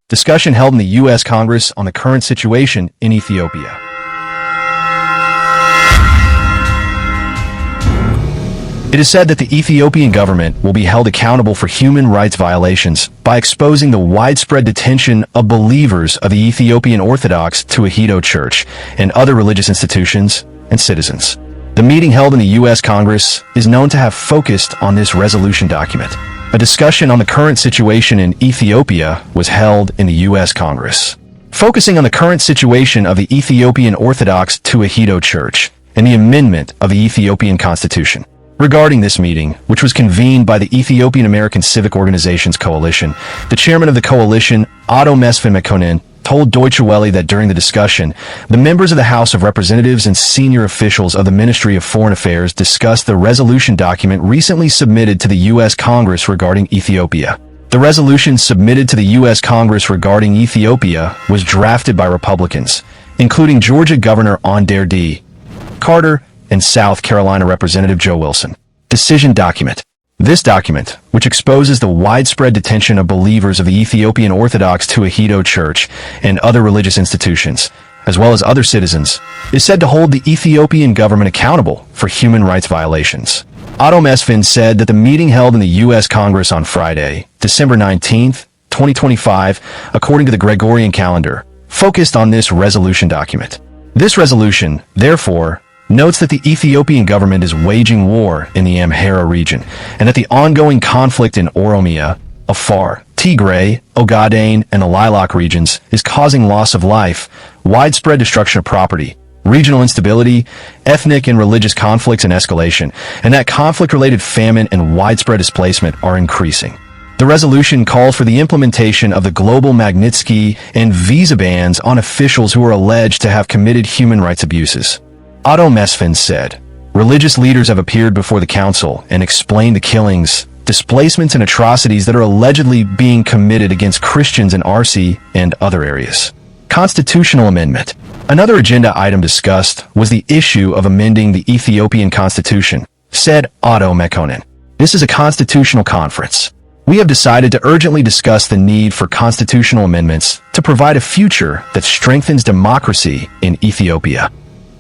Discussion held in the U.S. Congress on the current situation in Ethiopia. It is said that the Ethiopian government will be held accountable for human rights violations by exposing the widespread detention of believers of the Ethiopian Orthodox Tewahedo Church and other religious institutions and citizens. The meeting held in the U.S. Congress is known to have focused on this resolution document. A discussion on the current situation in Ethiopia was held in the U.S. Congress, focusing on the current situation of the Ethiopian Orthodox Tewahedo Church and the amendment of the Ethiopian Constitution. Regarding this meeting, which was convened by the Ethiopian American Civic Organizations Coalition, the chairman of the coalition, Otto Mesfin Mekonnen, told Deutsche Welle that during the discussion, the members of the House of Representatives and senior officials of the Ministry of Foreign Affairs discussed the resolution document recently submitted to the U.S. Congress regarding Ethiopia. The resolution submitted to the U.S. Congress regarding Ethiopia was drafted by Republicans, including Georgia Governor Onder D. Carter and South Carolina Representative Joe Wilson. Decision document. This document, which exposes the widespread detention of believers of the Ethiopian Orthodox Tewahedo Church and other religious institutions, as well as other citizens, is said to hold the Ethiopian government accountable for human rights violations. Otto Mesfin said that the meeting held in the U.S. Congress on Friday, December 19, 2025, according to the Gregorian calendar, focused on this resolution document. This resolution, therefore, notes that the Ethiopian government is waging war in the Amhara region, and that the ongoing conflict in Oromia, Afar, Tigray, Ogaden, and the Lilac regions is causing loss of life, widespread destruction of property, regional instability, ethnic and religious conflicts and escalation, and that conflict-related famine and widespread displacement are increasing. The resolution calls for the implementation of the global Magnitsky and visa bans on officials who are alleged to have committed human rights abuses. Otto Mesfin said, religious leaders have appeared before the council and explained the killings, displacements, and atrocities that are allegedly being committed against Christians in Arsi and other areas. Constitutional amendment. Another agenda item discussed was the issue of amending the Ethiopian Constitution, said Otto Mekonnen. This is a constitutional conference. We have decided to urgently discuss the need for constitutional amendments to provide a future that strengthens democracy in Ethiopia.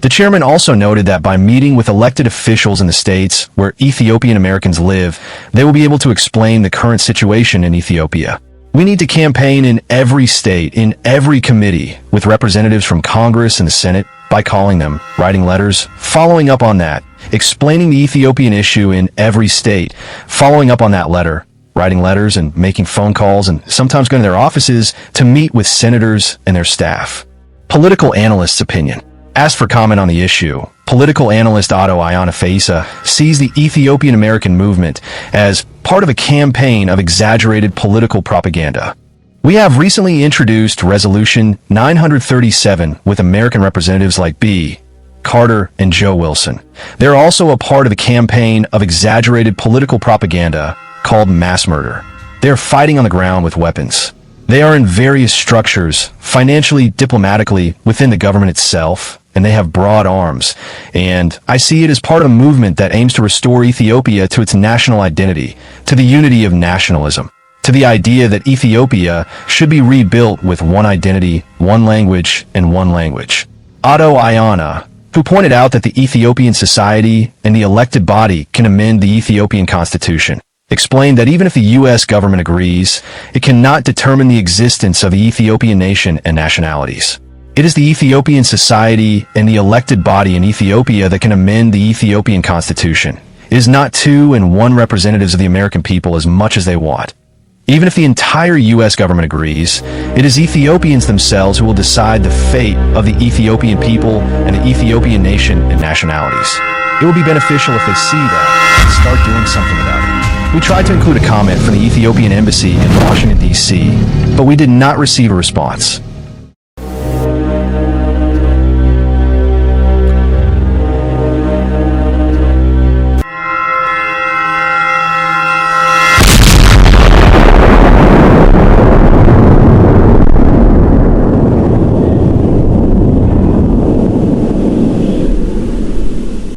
The chairman also noted that by meeting with elected officials in the states where Ethiopian Americans live, they will be able to explain the current situation in Ethiopia. We need to campaign in every state, in every committee, with representatives from Congress and the Senate, by calling them, writing letters, following up on that, explaining the Ethiopian issue in every state, following up on that letter, writing letters and making phone calls, and sometimes going to their offices to meet with senators and their staff. Political analyst's opinion. Asked for comment on the issue, political analyst Otto Ayana Faisa sees the Ethiopian American movement as part of a campaign of exaggerated political propaganda. We have recently introduced Resolution 937 with American representatives like B. Carter and Joe Wilson. They're also a part of a campaign of exaggerated political propaganda called mass murder. They're fighting on the ground with weapons. They are in various structures, financially, diplomatically, within the government itself, and they have broad arms. And I see it as part of a movement that aims to restore Ethiopia to its national identity, to the unity of nationalism, to the idea that Ethiopia should be rebuilt with one identity, one language, and one language. Otto Ayana, who pointed out that the Ethiopian society and the elected body can amend the Ethiopian Constitution, explained that even if the U.S. government agrees, it cannot determine the existence of the Ethiopian nation and nationalities. It is the Ethiopian society and the elected body in Ethiopia that can amend the Ethiopian Constitution. It is not 2 and 1 representatives of the American people as much as they want. Even if the entire U.S. government agrees, it is Ethiopians themselves who will decide the fate of the Ethiopian people and the Ethiopian nation and nationalities. It will be beneficial if they see that and start doing something about it. We tried to include a comment from the Ethiopian embassy in Washington, D.C., but we did not receive a response.